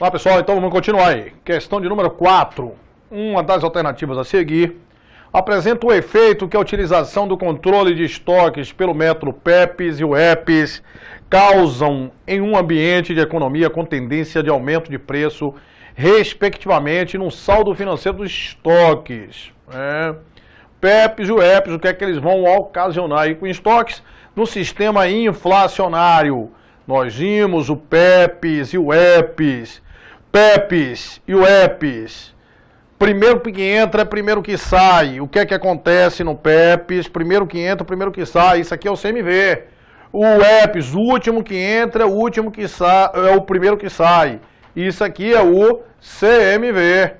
Olá pessoal, então vamos continuar aí. Questão de número 4. Uma das alternativas a seguir apresenta o efeito que a utilização do controle de estoques pelo método PEPs e UEPs causam em um ambiente de economia com tendência de aumento de preço, respectivamente, no saldo financeiro dos estoques. PEPs e UEPs, o que é que eles vão ocasionar aí com estoques no sistema inflacionário? Nós vimos o PEPs e UEPs. PEPs e UEPs. Primeiro que entra, primeiro que sai. O que é que acontece no PEPs? Primeiro que entra, primeiro que sai. Isso aqui é o CMV. O UEPs, o último que entra, o último que sai, é o primeiro que sai. Isso aqui é o CMV.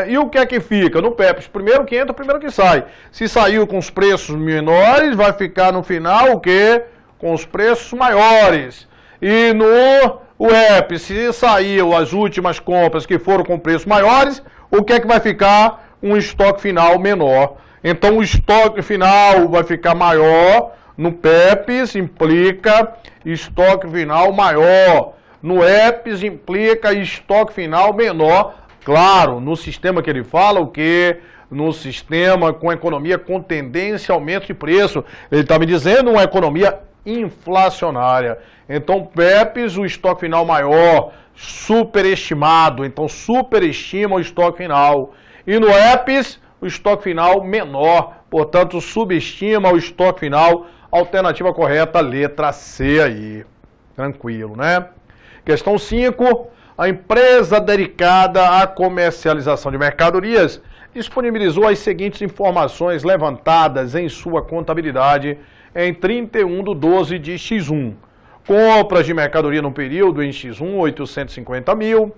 E o que é que fica? No PEPs, primeiro que entra, primeiro que sai. Se saiu com os preços menores, vai ficar no final o quê? Com os preços maiores. E no UEPs, se saiu as últimas compras que foram com preços maiores, o que é que vai ficar? Um estoque final menor. Então o estoque final vai ficar maior. No PEPs implica estoque final maior. No UEPs implica estoque final menor. Claro, no sistema que ele fala, o quê? No sistema com economia com tendência a aumento de preço. Ele está me dizendo uma economia inflacionária. Então, PEPs, o estoque final maior, superestimado. Então, superestima o estoque final. E no UEPs, o estoque final menor. Portanto, subestima o estoque final. Alternativa correta, letra C aí. Tranquilo, né? Questão 5. A empresa dedicada à comercialização de mercadorias disponibilizou as seguintes informações levantadas em sua contabilidade em 31/12 de X1. Compras de mercadoria no período em X1, 850 mil.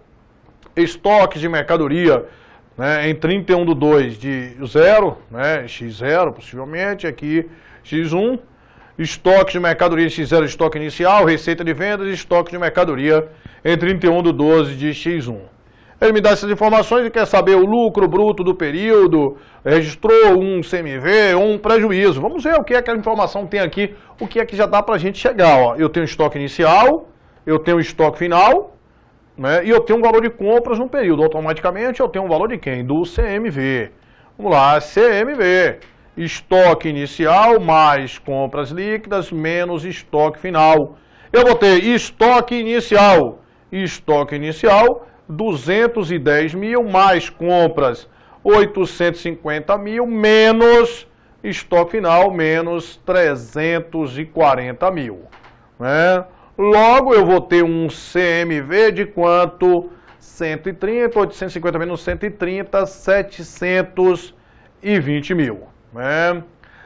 Estoques de mercadoria em 31/2 de 0, X0 possivelmente, aqui X1. Estoque de mercadoria X0, estoque inicial, receita de vendas e estoque de mercadoria em 31/12 de X1. Ele me dá essas informações e quer saber o lucro bruto do período, registrou um CMV ou um prejuízo. Vamos ver o que é que a informação tem aqui, o que é que já dá para a gente chegar. Ó. Eu tenho estoque inicial, eu tenho estoque final, e eu tenho um valor de compras no período. Automaticamente eu tenho um valor de quem? Do CMV. Vamos lá, CMV. Estoque inicial mais compras líquidas menos estoque final. Eu vou ter estoque inicial. Estoque inicial, 210 mil mais compras, 850 mil menos estoque final, menos 340 mil. Logo, eu vou ter um CMV de quanto? 130, 850 menos 130, 720 mil.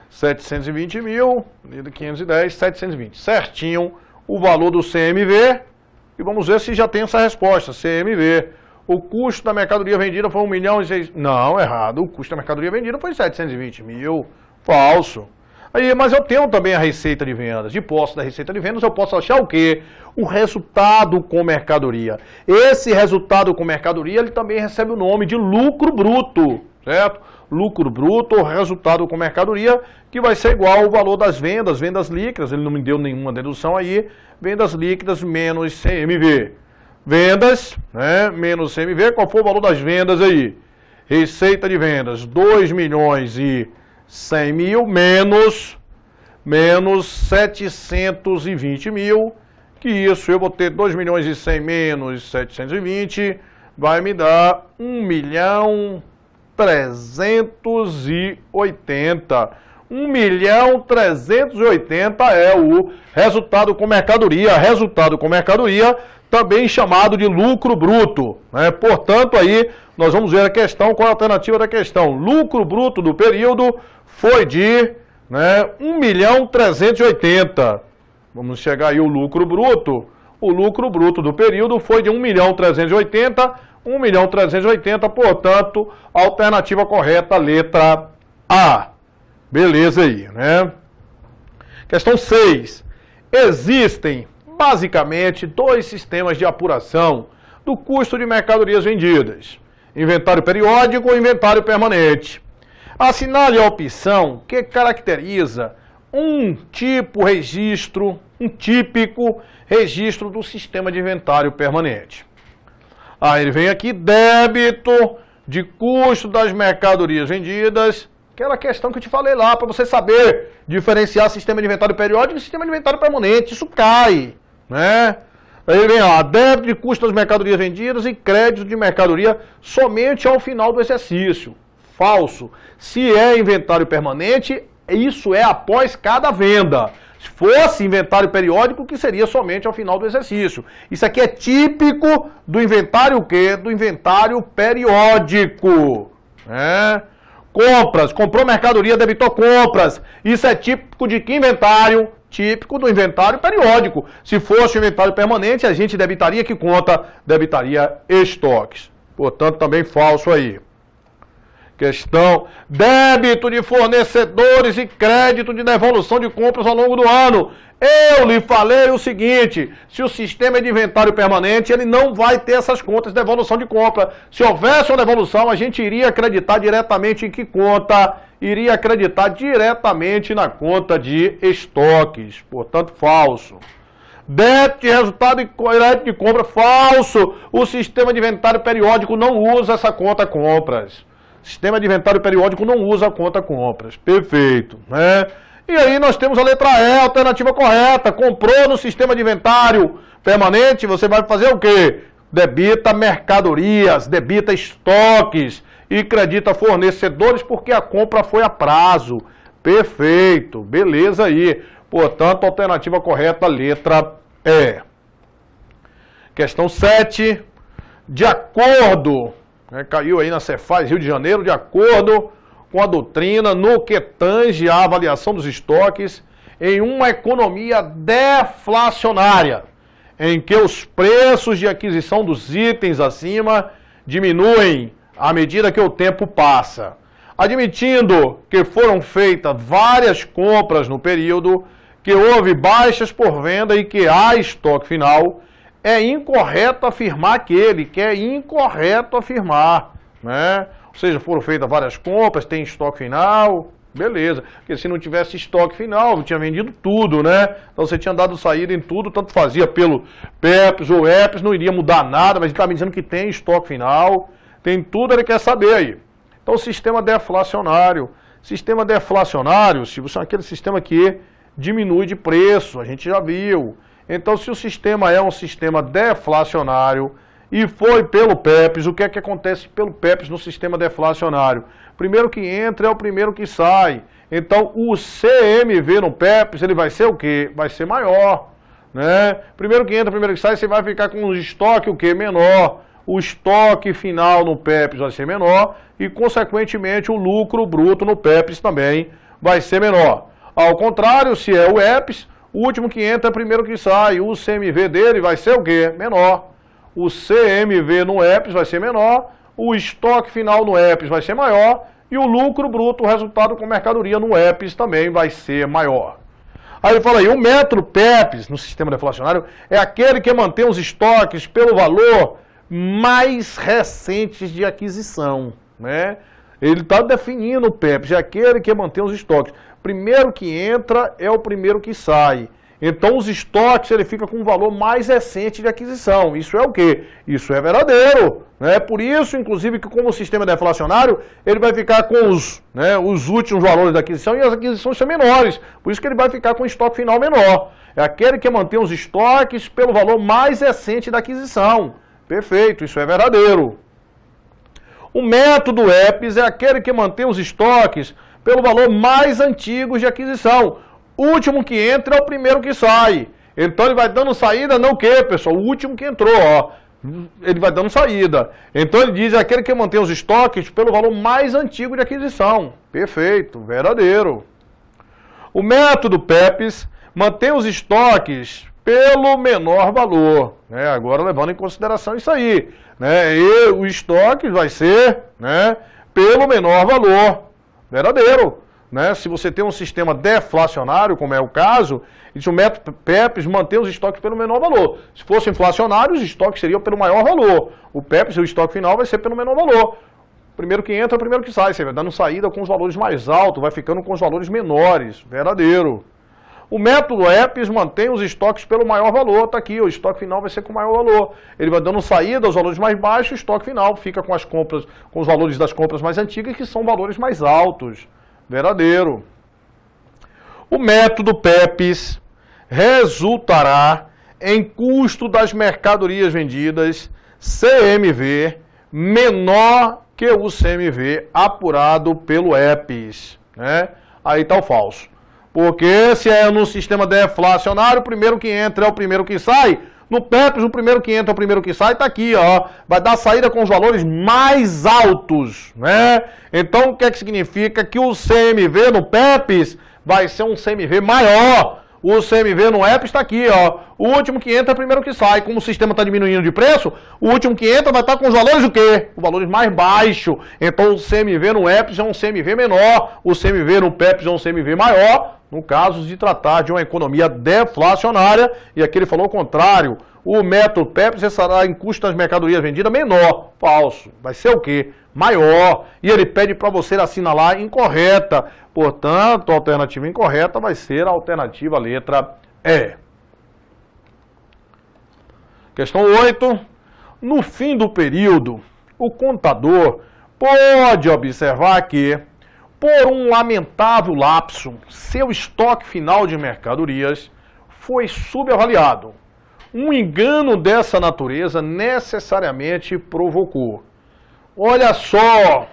720 mil, 510, 720. Certinho o valor do CMV. E vamos ver se já tem essa resposta. CMV. O custo da mercadoria vendida foi 1 milhão e 6... Não, errado. O custo da mercadoria vendida foi 720 mil. Falso. Aí, mas eu tenho também a receita de vendas. De posse da receita de vendas, eu posso achar o quê? O resultado com mercadoria. Esse resultado com mercadoria, ele também recebe o nome de lucro bruto, certo? Lucro bruto ou resultado com mercadoria, que vai ser igual ao valor das vendas, vendas líquidas, ele não me deu nenhuma dedução aí, vendas líquidas menos CMV. Vendas, menos CMV, qual foi o valor das vendas aí? Receita de vendas, 2 milhões e 100 mil menos 720 mil, que isso eu vou ter 2 milhões e 100 menos 720, vai me dar 1 milhão 380. 1 milhão 380 é o resultado com mercadoria. Resultado com mercadoria, também chamado de lucro bruto. Portanto, aí nós vamos ver a questão, qual a alternativa da questão. Lucro bruto do período foi de 1 milhão 380. Vamos chegar aí o lucro bruto. O lucro bruto do período foi de 1 milhão 380. 1 milhão 380, portanto, a alternativa correta, letra A. Beleza aí, Questão 6. Existem, basicamente, 2 sistemas de apuração do custo de mercadorias vendidas. Inventário periódico ou inventário permanente. Assinale a opção que caracteriza um típico registro do sistema de inventário permanente. Aí ele vem aqui, débito de custo das mercadorias vendidas. Aquela questão que eu te falei lá, para você saber diferenciar sistema de inventário periódico e sistema de inventário permanente. Isso cai, né? Aí vem, ó, débito de custo das mercadorias vendidas e crédito de mercadoria somente ao final do exercício. Falso. Se é inventário permanente, isso é após cada venda. Se fosse inventário periódico, que seria somente ao final do exercício. Isso aqui é típico do inventário o quê? Do inventário periódico. Né? Compras. Comprou mercadoria, debitou compras. Isso é típico de que inventário? Típico do inventário periódico. Se fosse inventário permanente, a gente debitaria que conta? Debitaria estoques. Portanto, também falso aí. Questão, débito de fornecedores e crédito de devolução de compras ao longo do ano. Eu lhe falei o seguinte, se o sistema é de inventário permanente, ele não vai ter essas contas de devolução de compra. Se houvesse uma devolução, a gente iria acreditar diretamente em que conta? Iria acreditar diretamente na conta de estoques. Portanto, falso. Débito de resultado e crédito de compra, falso. O sistema de inventário periódico não usa essa conta compras. Sistema de inventário periódico não usa a conta compras. Perfeito, né? E aí nós temos a letra E, alternativa correta. Comprou no sistema de inventário permanente, você vai fazer o quê? Debita mercadorias, debita estoques e credita fornecedores porque a compra foi a prazo. Perfeito, beleza aí. Portanto, alternativa correta, letra E. Questão 7. De acordo... caiu aí na Cefaz Rio de Janeiro, de acordo com a doutrina no que tange à avaliação dos estoques em uma economia deflacionária, em que os preços de aquisição dos itens acima diminuem à medida que o tempo passa. Admitindo que foram feitas várias compras no período, que houve baixas por venda e que há estoque final, é incorreto afirmar né? Ou seja, foram feitas várias compras, tem estoque final, beleza. Porque se não tivesse estoque final, tinha vendido tudo, né? Então você tinha dado saída em tudo, tanto fazia pelo PEPs ou EPs, não iria mudar nada, mas ele está me dizendo que tem estoque final, tem tudo, ele quer saber aí. Então, sistema deflacionário. Sistema deflacionário, Silvio, é aquele sistema que diminui de preço, a gente já viu. Então, se o sistema é um sistema deflacionário e foi pelo PEPs, o que é que acontece pelo PEPs no sistema deflacionário? Primeiro que entra é o primeiro que sai. Então, o CMV no PEPs, ele vai ser o quê? Vai ser maior, né? Primeiro que entra, primeiro que sai, você vai ficar com o estoque o quê? Menor. O estoque final no PEPs vai ser menor e, consequentemente, o lucro bruto no PEPs também vai ser menor. Ao contrário, se é o EPs, o último que entra é o primeiro que sai. O CMV dele vai ser o quê? Menor. O CMV no EPs vai ser menor, o estoque final no EPs vai ser maior e o lucro bruto, o resultado com mercadoria no EPs também vai ser maior. Aí ele fala aí, o método PEPs no sistema deflacionário é aquele que mantém os estoques pelo valor mais recentes de aquisição, né? Ele está definindo o PEPs, é aquele que mantém os estoques. Primeiro que entra é o primeiro que sai. Então, os estoques, ele fica com um valor mais recente de aquisição. Isso é o quê? Isso é verdadeiro. Né? Por isso, inclusive, que como o sistema é deflacionário, ele vai ficar com os últimos valores da aquisição e as aquisições são menores. Por isso que ele vai ficar com o estoque final menor. É aquele que mantém os estoques pelo valor mais recente da aquisição. Perfeito, isso é verdadeiro. O método EPs é aquele que mantém os estoques pelo valor mais antigo de aquisição. O último que entra é o primeiro que sai. Então ele vai dando saída, não o quê, pessoal? O último que entrou, ó. Ele vai dando saída. Então ele diz aquele que mantém os estoques pelo valor mais antigo de aquisição. Perfeito, verdadeiro. O método PEPs mantém os estoques pelo menor valor. Né? Agora levando em consideração isso aí. Né? E o estoque vai ser, né, pelo menor valor. Verdadeiro. Né? Se você tem um sistema deflacionário, como é o caso, o método PEPs mantém os estoques pelo menor valor. Se fosse inflacionário, os estoques seriam pelo maior valor. O PEPs, o estoque final, vai ser pelo menor valor. Primeiro que entra, primeiro que sai. Você vai dando saída com os valores mais altos, vai ficando com os valores menores. Verdadeiro. O método EPS mantém os estoques pelo maior valor, está aqui, o estoque final vai ser com o maior valor. Ele vai dando saída aos valores mais baixos, o estoque final fica com as compras, com os valores das compras mais antigas, que são valores mais altos. Verdadeiro. O método PEPs resultará em custo das mercadorias vendidas, CMV, menor que o CMV apurado pelo EPS, né? Aí está o falso. Porque se é no sistema deflacionário, o primeiro que entra é o primeiro que sai. No PEPs, o primeiro que entra é o primeiro que sai, está aqui, ó. Vai dar saída com os valores mais altos, né? Então, o que é que significa? Que o CMV no PEPs vai ser um CMV maior. O CMV no EPS está aqui, ó. O último que entra é o primeiro que sai. Como o sistema está diminuindo de preço, o último que entra vai estar com os valores o quê? Os valores mais baixos. Então, o CMV no EPS é um CMV menor. O CMV no PEPs é um CMV maior. No caso de tratar de uma economia deflacionária, e aqui ele falou o contrário, o método PEPs será em custo das mercadorias vendidas menor. Falso. Vai ser o quê? Maior. E ele pede para você assinalar incorreta. Portanto, a alternativa incorreta vai ser a alternativa letra E. Questão 8. No fim do período, o contador pode observar que, por um lamentável lapso, seu estoque final de mercadorias foi subavaliado. Um engano dessa natureza necessariamente provocou. Olha só,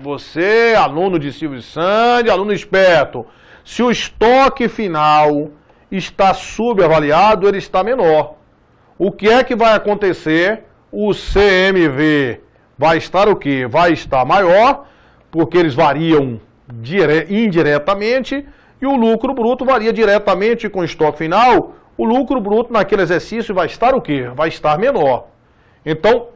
você, aluno de Silvio Santos, aluno esperto, se o estoque final está subavaliado, ele está menor. O que é que vai acontecer? O CMV vai estar o quê? Vai estar maior, porque eles variam indiretamente, e o lucro bruto varia diretamente com o estoque final. O lucro bruto naquele exercício vai estar o quê? Vai estar menor. Então,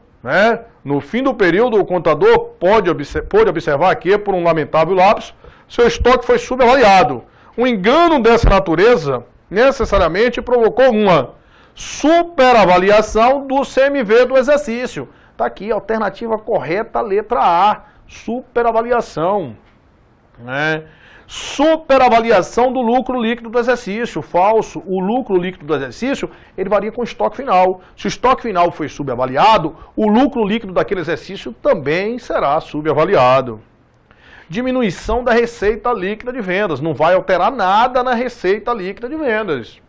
no fim do período, o contador pode observar que, por um lamentável lapso, seu estoque foi subavaliado. Um engano dessa natureza necessariamente provocou uma superavaliação do CMV do exercício. Está aqui, a alternativa correta, letra A, superavaliação. Superavaliação do lucro líquido do exercício. Falso. O lucro líquido do exercício, ele varia com o estoque final. Se o estoque final foi subavaliado, o lucro líquido daquele exercício também será subavaliado. Diminuição da receita líquida de vendas. Não vai alterar nada na receita líquida de vendas.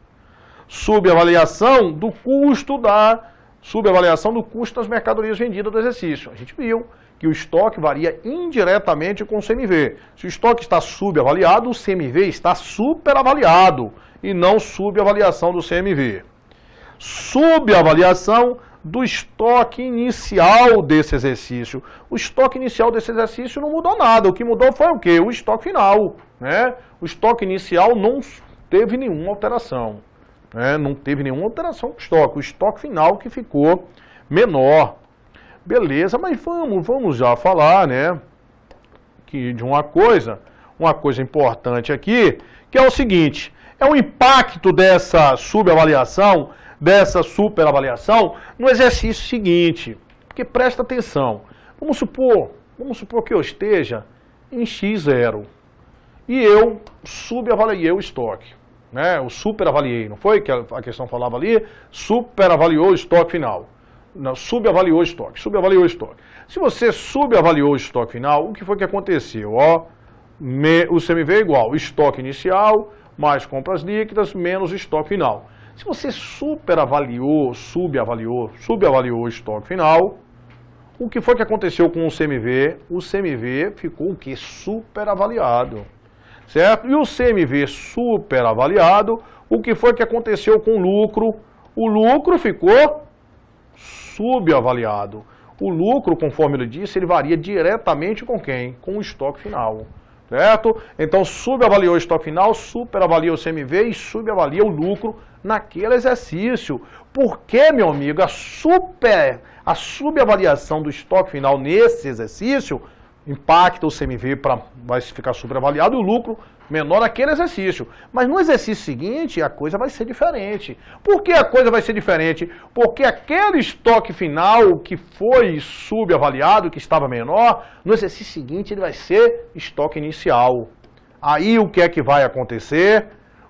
Subavaliação do custo das mercadorias vendidas do exercício. A gente viu que o estoque varia indiretamente com o CMV. Se o estoque está subavaliado, o CMV está superavaliado e não subavaliação do CMV. Subavaliação do estoque inicial desse exercício. O estoque inicial desse exercício não mudou nada. O que mudou foi o quê? O estoque final. O estoque inicial não teve nenhuma alteração. Não teve nenhuma alteração no estoque. O estoque final que ficou menor. Beleza, mas vamos já falar, que de uma coisa importante aqui, que é o seguinte, é o impacto dessa subavaliação, dessa superavaliação no exercício seguinte. Porque presta atenção, vamos supor que eu esteja em X0 e eu subavaliei o estoque. Eu superavaliei, não foi que a questão falava ali? Superavaliou o estoque final. Não, subavaliou o estoque. Se você subavaliou o estoque final, o que foi que aconteceu? O CMV é igual estoque inicial, mais compras líquidas, menos estoque final. Se você subavaliou o estoque final, o que foi que aconteceu com o CMV? O CMV ficou o quê? Superavaliado. Certo? E o CMV superavaliado, o que foi que aconteceu com o lucro? O lucro ficou subavaliado. O lucro, conforme ele disse, ele varia diretamente com quem? Com o estoque final. Certo? Então, subavaliou o estoque final, superavalia o CMV e subavalia o lucro naquele exercício. Por que, meu amigo, a subavaliação do estoque final nesse exercício impacta o CMV, vai ficar superavaliado, e o lucro menor naquele exercício. Mas no exercício seguinte, a coisa vai ser diferente. Por que a coisa vai ser diferente? Porque aquele estoque final que foi subavaliado, que estava menor, no exercício seguinte ele vai ser estoque inicial. Aí o que é que vai acontecer?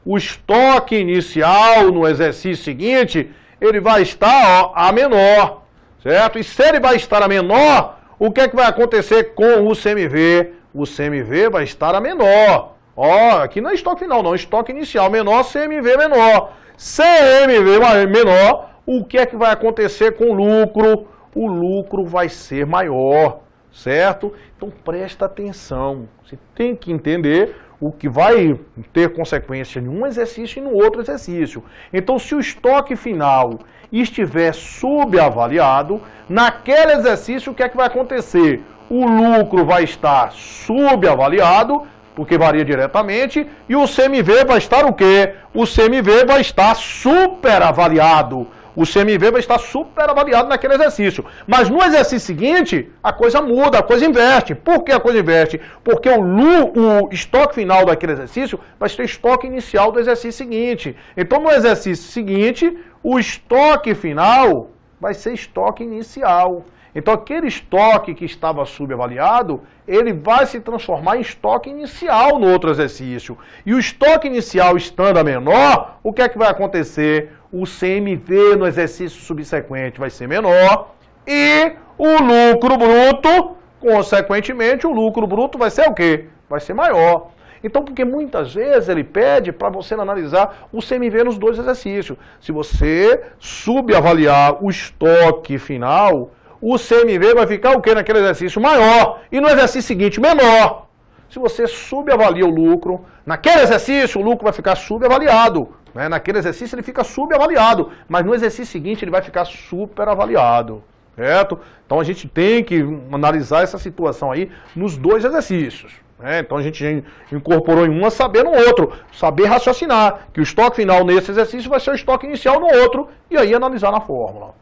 o estoque inicial no exercício seguinte, ele vai estar a menor, certo? E se ele vai estar a menor, o que é que vai acontecer com o CMV? O CMV vai estar a menor. Ó, aqui não é estoque final, não, estoque inicial menor, CMV menor. CMV menor, o que é que vai acontecer com o lucro? O lucro vai ser maior, certo? Então presta atenção, você tem que entender o que vai ter consequência em um exercício e no outro exercício. Então, se o estoque final estiver subavaliado, naquele exercício o que é que vai acontecer? O lucro vai estar subavaliado, porque varia diretamente, e o CMV vai estar o quê? O CMV vai estar superavaliado. O CMV vai estar superavaliado naquele exercício. Mas no exercício seguinte, a coisa muda, a coisa inverte. Por que a coisa inverte? Porque o estoque final daquele exercício vai ser o estoque inicial do exercício seguinte. Então, no exercício seguinte, o estoque final vai ser estoque inicial. Então, aquele estoque que estava subavaliado, ele vai se transformar em estoque inicial no outro exercício. E o estoque inicial estando a menor, o que é que vai acontecer? O CMV no exercício subsequente vai ser menor e o lucro bruto, consequentemente, o lucro bruto vai ser o quê? Vai ser maior. Então, porque muitas vezes ele pede para você analisar o CMV nos dois exercícios. Se você subavaliar o estoque final, o CMV vai ficar o quê naquele exercício? Maior. E no exercício seguinte, menor. Se você subavalia o lucro, naquele exercício o lucro vai ficar subavaliado. Né? Naquele exercício ele fica subavaliado. Mas no exercício seguinte ele vai ficar superavaliado. Certo? Então a gente tem que analisar essa situação aí nos dois exercícios. Né? Então a gente incorporou em uma saber no outro. Saber raciocinar que o estoque final nesse exercício vai ser o estoque inicial no outro. E aí analisar na fórmula.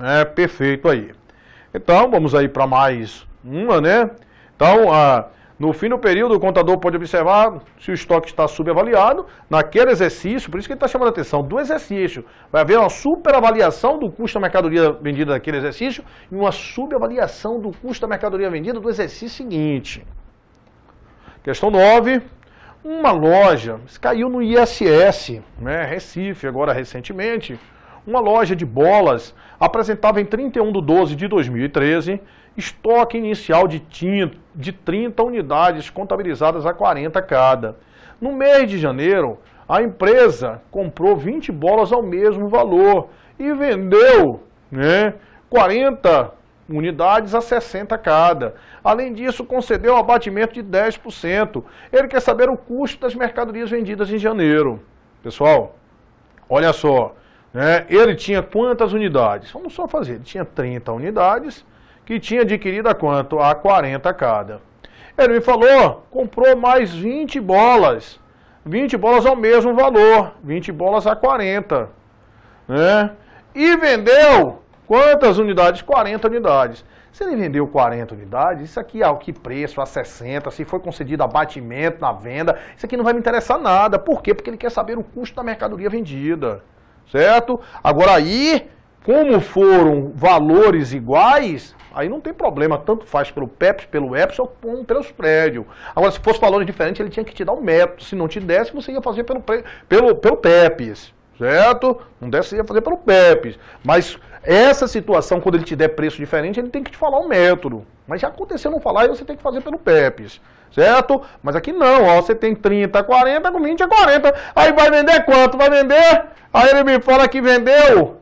É perfeito aí. Então, vamos aí para mais uma, né? Então, no fim do período, o contador pode observar se o estoque está subavaliado. Naquele exercício, por isso que ele está chamando a atenção do exercício. Vai haver uma superavaliação do custo da mercadoria vendida daquele exercício e uma subavaliação do custo da mercadoria vendida do exercício seguinte. Questão 9. Uma loja caiu no ISS, né? Recife, agora recentemente. Uma loja de bolas apresentava em 31/12/2013 estoque inicial de 30 unidades contabilizadas a 40 cada. No mês de janeiro, a empresa comprou 20 bolas ao mesmo valor e vendeu 40 unidades a 60 cada. Além disso, concedeu um abatimento de 10%. Ele quer saber o custo das mercadorias vendidas em janeiro. Pessoal, olha só. Ele tinha quantas unidades? Vamos só fazer. Ele tinha 30 unidades, que tinha adquirido a quanto? A 40 cada. Ele me falou, comprou mais 20 bolas. 20 bolas ao mesmo valor. 20 bolas a 40. E vendeu quantas unidades? 40 unidades. Se ele vendeu 40 unidades, isso aqui a que preço? A 60, se foi concedido abatimento na venda, isso aqui não vai me interessar nada. Por quê? Porque ele quer saber o custo da mercadoria vendida. Certo? Agora aí, como foram valores iguais, aí não tem problema, tanto faz pelo PEPS, pelo EPS ou pelos prédios. Agora, se fosse valores diferentes, ele tinha que te dar um método. Se não te desse, você ia fazer pelo PEPS. Certo? Não desse, você ia fazer pelo PEPS. Mas essa situação, quando ele te der preço diferente, ele tem que te falar um método. Mas já aconteceu não falar e você tem que fazer pelo PEPS. Certo? Mas aqui não, ó, você tem 30 a 40, com 20 a 40. Aí vai vender quanto? Vai vender? Aí ele me fala que vendeu.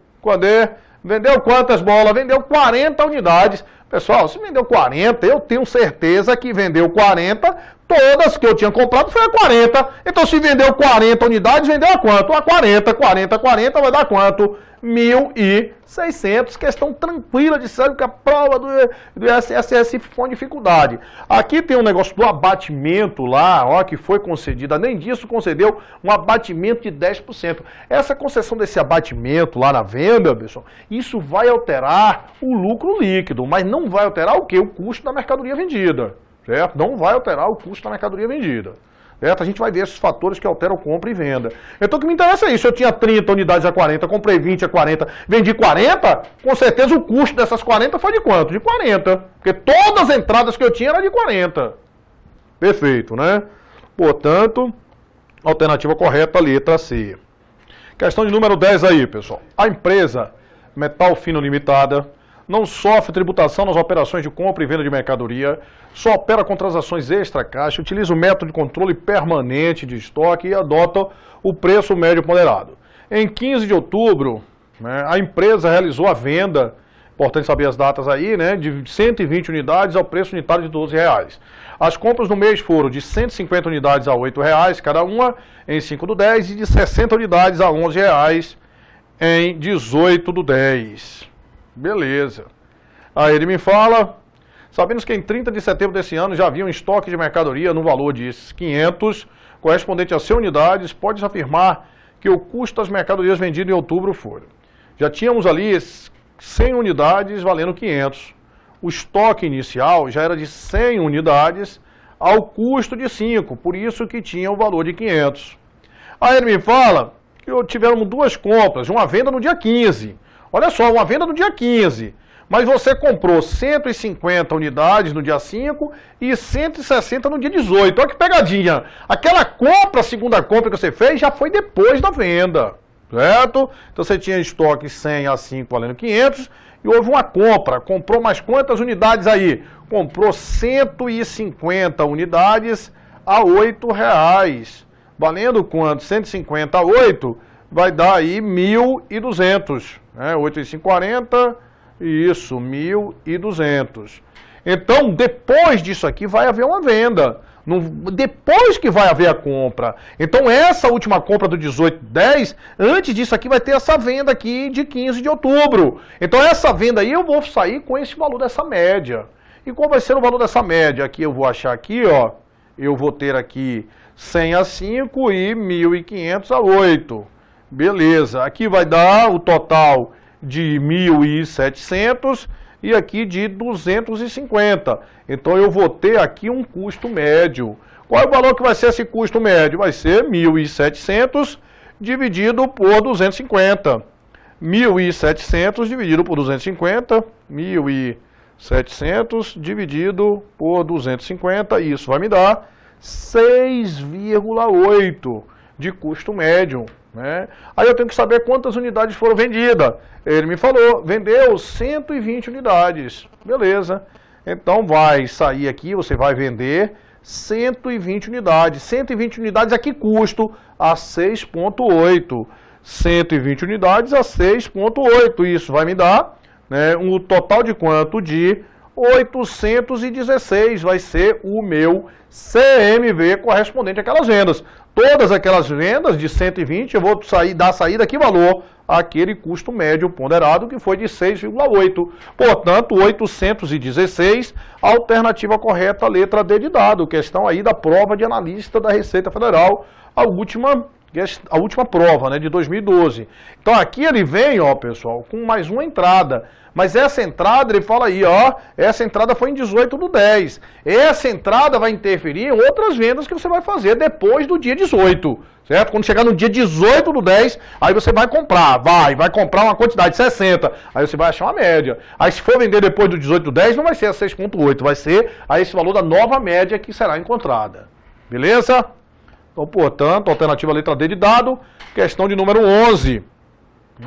Vendeu quantas bolas? Vendeu 40 unidades. Pessoal, se vendeu 40, eu tenho certeza que vendeu 40, todas que eu tinha comprado foi a 40. Então, se vendeu 40 unidades, vendeu a quanto? A 40, 40, 40 vai dar quanto? 1.600. Questão tranquila de saber que a prova do ISS foi uma dificuldade. Aqui tem um negócio do abatimento lá, ó, que foi concedido. Além disso, concedeu um abatimento de 10%. Essa concessão desse abatimento lá na venda, pessoal, isso vai alterar o lucro líquido, mas não vai alterar o quê? O custo da mercadoria vendida. Certo? Não vai alterar o custo da mercadoria vendida. Certo? A gente vai ver esses fatores que alteram compra e venda. Então o que me interessa é isso. Eu tinha 30 unidades a 40, comprei 20 a 40, vendi 40, com certeza o custo dessas 40 foi de quanto? De 40. Porque todas as entradas que eu tinha eram de 40. Perfeito, né? Portanto, Alternativa correta, letra C. Questão de número 10 aí, pessoal. A empresa Metal Fino Limitada não sofre tributação nas operações de compra e venda de mercadoria, só opera com transações extra-caixa, utiliza o método de controle permanente de estoque e adota o preço médio ponderado. Em 15 de outubro, né, a empresa realizou a venda, importante saber as datas aí, né, de 120 unidades ao preço unitário de R$12. As compras no mês foram de 150 unidades a R$8 cada uma, em 5/10, e de 60 unidades a R$11 em 18/10. Beleza. Aí ele me fala, sabemos que em 30 de setembro desse ano já havia um estoque de mercadoria no valor de 500, correspondente a 100 unidades, pode afirmar que o custo das mercadorias vendidas em outubro foi. Já tínhamos ali 100 unidades valendo 500. O estoque inicial já era de 100 unidades ao custo de 5, por isso que tinha o valor de 500. Aí ele me fala que tiveram duas compras, uma venda no dia 15. Olha só, uma venda no dia 15, mas você comprou 150 unidades no dia 5 e 160 no dia 18. Olha que pegadinha. Aquela compra, a segunda compra que você fez, já foi depois da venda, certo? Então você tinha estoque 100 a 5 valendo 500 e houve uma compra. Comprou mais quantas unidades aí? Comprou 150 unidades a R$8. Valendo quanto? 150 a 8 vai dar aí 1.200. 8,540, isso, 1.200. Então, depois disso aqui vai haver uma venda. Depois que vai haver a compra. Então, essa última compra do 18/10, antes disso aqui vai ter essa venda aqui de 15 de outubro. Então, essa venda aí eu vou sair com esse valor dessa média. E qual vai ser o valor dessa média? Aqui eu vou achar aqui, ó, eu vou ter aqui 100 a 5 e 1.500 a 8. Beleza, aqui vai dar o total de 1.700 e aqui de 250. Então eu vou ter aqui um custo médio. Qual é o valor que vai ser esse custo médio? Vai ser 1.700 dividido por 250. 1.700 dividido por 250, 1.700 dividido por 250, isso vai me dar 6,8 de custo médio. Né? Aí eu tenho que saber quantas unidades foram vendidas. Ele me falou, vendeu 120 unidades. Beleza. Então vai sair aqui, você vai vender 120 unidades. 120 unidades a que custo? A 6,8. 120 unidades a 6,8. Isso vai me dar, né, um total de quanto? De 816. Vai ser o meu CMV correspondente àquelas vendas. Todas aquelas vendas de 120, eu vou dar saída que valor? Aquele custo médio ponderado que foi de 6,8. Portanto, 816, alternativa correta, letra D de dado. Questão aí da prova de analista da Receita Federal, a última prova, né, de 2012. Então aqui ele vem, ó, pessoal, com mais uma entrada. Mas essa entrada, ele fala aí, ó, essa entrada foi em 18/10. Essa entrada vai interferir em outras vendas que você vai fazer depois do dia 18, certo? Quando chegar no dia 18/10, aí você vai comprar, vai comprar uma quantidade de 60, aí você vai achar uma média. Aí se for vender depois do 18/10, não vai ser a 6,8, vai ser a esse valor da nova média que será encontrada. Beleza? Então, portanto, alternativa letra D de dado, questão de número 11.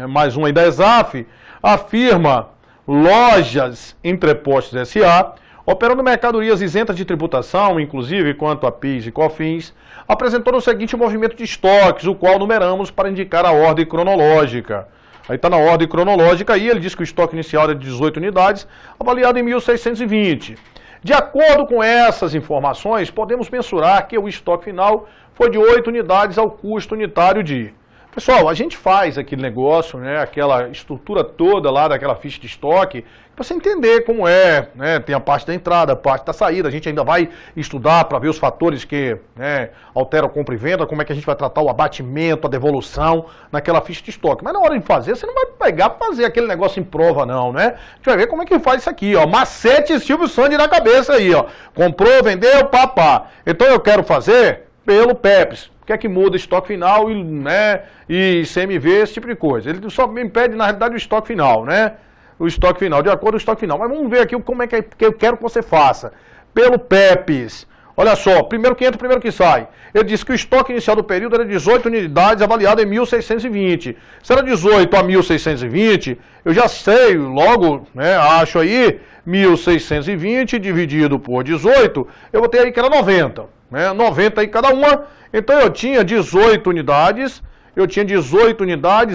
Mais uma aí da ESAF, afirma Lojas Entrepostos S.A., operando mercadorias isentas de tributação, inclusive quanto a PIS e COFINS, apresentou o seguinte movimento de estoques, o qual numeramos para indicar a ordem cronológica. Aí está na ordem cronológica aí, ele diz que o estoque inicial era de 18 unidades, avaliado em 1.620. De acordo com essas informações, podemos mensurar que o estoque final foi de 8 unidades ao custo unitário de... Pessoal, a gente faz aquele negócio, né, aquela estrutura toda lá daquela ficha de estoque, para você entender como é, né, tem a parte da entrada, a parte da saída, a gente ainda vai estudar para ver os fatores que, né, alteram a compra e venda, como é que a gente vai tratar o abatimento, a devolução naquela ficha de estoque. Mas na hora de fazer, você não vai pegar para fazer aquele negócio em prova não, né? A gente vai ver como é que faz isso aqui, ó, macete Silvio Sandy na cabeça aí, ó, comprou, vendeu, papá. Então eu quero fazer pelo PEPs. O que é que muda estoque final e, né, e CMV, esse tipo de coisa. Ele só me pede, na realidade, o estoque final, né? O estoque final, de acordo com o estoque final. Mas vamos ver aqui como é que eu quero que você faça. Pelo PEPs. Olha só, primeiro que entra, primeiro que sai. Ele disse que o estoque inicial do período era 18 unidades, avaliado em 1.620. Se era 18 a 1.620, eu já sei, logo, né, acho aí, 1.620 dividido por 18, eu vou ter aí que era 90. Né, 90 aí cada uma, então eu tinha 18 unidades,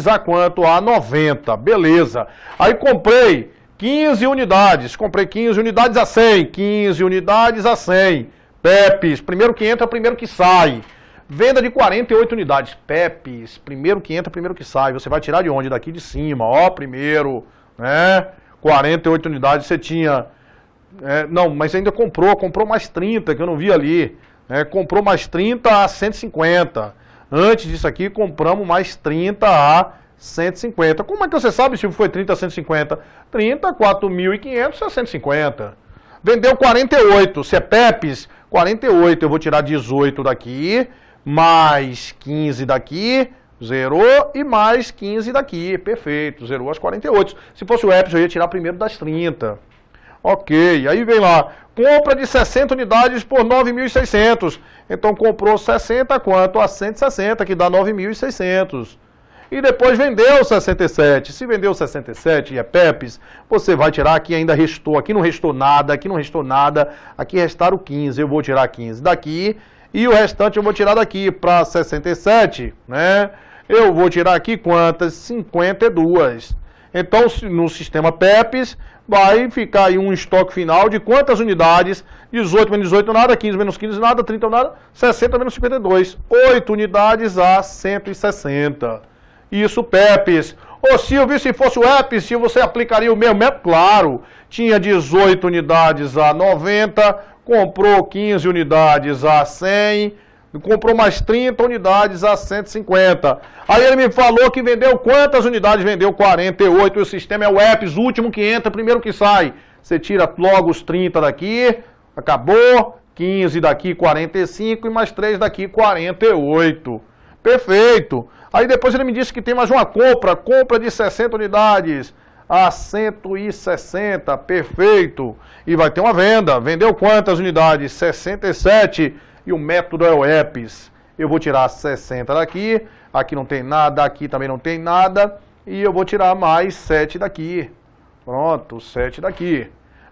a quanto? A 90, beleza. Aí comprei 15 unidades, a 100, 15 unidades a 100. Pepes, primeiro que entra, primeiro que sai. Venda de 48 unidades. Pepes, primeiro que entra, primeiro que sai. Você vai tirar de onde? Daqui de cima, ó, primeiro, né? 48 unidades você tinha. Não, mas ainda comprou mais 30, que eu não vi ali. Comprou mais 30 a 150. Antes disso aqui, compramos mais 30 a 150. Como é que você sabe se foi 30 a 150? 30, 4.500 a 150. Vendeu 48, se é Pepes, 48, eu vou tirar 18 daqui, mais 15 daqui, zerou, e mais 15 daqui, perfeito, zerou as 48. Se fosse o Epis, eu ia tirar primeiro das 30. Ok, aí vem lá, compra de 60 unidades por 9.600, então comprou 60 quanto? A 160, que dá 9.600. E depois vendeu 67. Se vendeu 67 e é Pepes, você vai tirar, aqui ainda restou, aqui não restou nada, aqui restaram 15, eu vou tirar 15 daqui, e o restante eu vou tirar daqui para 67, né? Eu vou tirar aqui quantas? 52. Então, no sistema Pepes, vai ficar aí um estoque final de quantas unidades? 18 menos 18 nada, 15 menos 15 nada, 30 nada, 60 menos 52. 8 unidades a 160. Isso, Pepes. Ô Silvio, se fosse o Epis, se você aplicaria o mesmo método? Claro, tinha 18 unidades a 90, comprou 15 unidades a 100, comprou mais 30 unidades a 150. Aí ele me falou que vendeu quantas unidades? Vendeu 48, e o sistema é o Epis, o último que entra, primeiro que sai. Você tira logo os 30 daqui, acabou, 15 daqui, 45, e mais 3 daqui, 48. Perfeito. Aí depois ele me disse que tem mais uma compra de 60 unidades a 160, perfeito. E vai ter uma venda. Vendeu quantas unidades? 67. E o método é o Epis. Eu vou tirar 60 daqui, aqui não tem nada, aqui também não tem nada. E eu vou tirar mais 7 daqui. Pronto, 7 daqui.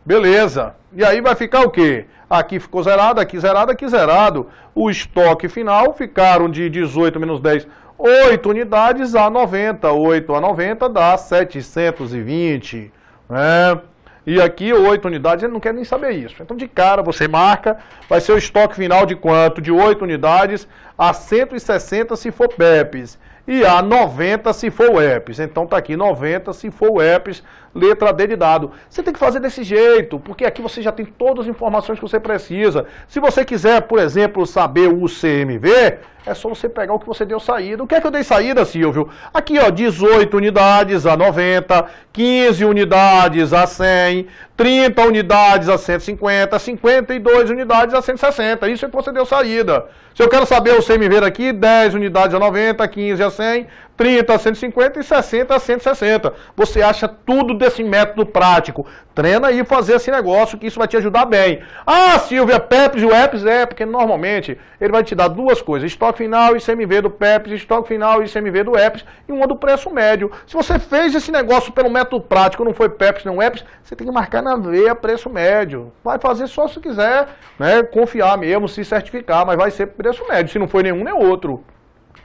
Beleza. E aí vai ficar o quê? Aqui ficou zerado, aqui zerado, aqui zerado. O estoque final ficaram de 18 menos 10, 8 unidades a 90. 8 a 90 dá 720. Né? E aqui 8 unidades, ele não quer nem saber isso. Então de cara você marca, vai ser o estoque final de quanto? De 8 unidades a 160 se for Pepes. E a 90 se for o Epis. Então tá aqui 90 se for o Epis, letra D de dado. Você tem que fazer desse jeito, porque aqui você já tem todas as informações que você precisa. Se você quiser, por exemplo, saber o CMV, é só você pegar o que você deu saída. O que é que eu dei saída, Silvio? Aqui, ó, 18 unidades a 90, 15 unidades a 100, 30 unidades a 150, 52 unidades a 160. Isso é que você deu saída. Se eu quero saber o CMV daqui, 10 unidades a 90, 15 a 100, 30 a 150 e 60 a 160. Você acha tudo desse método prático. Treina aí fazer esse negócio, que isso vai te ajudar bem. Ah, Silvia, Pepes e o Epis porque normalmente ele vai te dar duas coisas. Estoque final e ICMV do Pepes, estoque final e ICMV do Epis e uma do preço médio. Se você fez esse negócio pelo método prático, não foi Pepes nem Epis, você tem que marcar na veia preço médio. Vai fazer só se quiser, né, confiar mesmo, se certificar, mas vai ser preço médio, se não foi nenhum nem outro.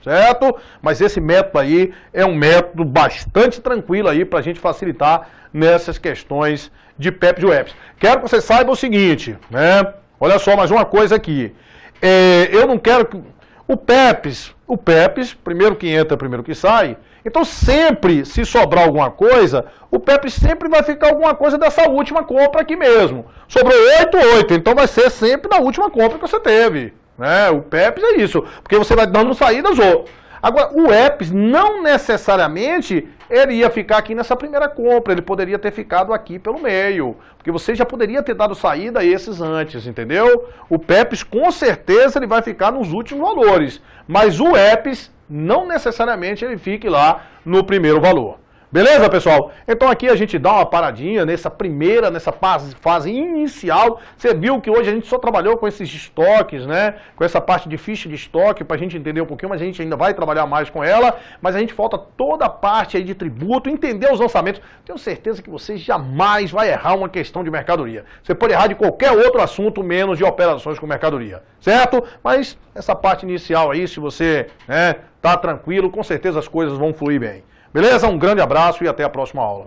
Certo? Mas esse método aí é um método bastante tranquilo aí para a gente facilitar nessas questões de Pepes e Epis. Quero que você saiba o seguinte, né? Olha só, mais uma coisa aqui. Eu não quero que... O Pepes, primeiro que entra, primeiro que sai. Então sempre, se sobrar alguma coisa, o Pepes sempre vai ficar alguma coisa dessa última compra aqui mesmo. Sobrou 8, então vai ser sempre da última compra que você teve. Né? O Pepes é isso, porque você vai dando saídas ou... Agora, o Epis não necessariamente ele ia ficar aqui nessa primeira compra, ele poderia ter ficado aqui pelo meio, porque você já poderia ter dado saída a esses antes, entendeu? O Pepis com certeza ele vai ficar nos últimos valores, mas o Epis não necessariamente ele fique lá no primeiro valor. Beleza, pessoal? Então aqui a gente dá uma paradinha nessa fase inicial. Você viu que hoje a gente só trabalhou com esses estoques, né? Com essa parte de ficha de estoque para a gente entender um pouquinho, mas a gente ainda vai trabalhar mais com ela. Mas a gente falta toda a parte aí de tributo, entender os lançamentos. Tenho certeza que você jamais vai errar uma questão de mercadoria. Você pode errar de qualquer outro assunto, menos de operações com mercadoria, certo? Mas essa parte inicial aí, se você tá tranquilo, com certeza as coisas vão fluir bem. Beleza? Um grande abraço e até a próxima aula.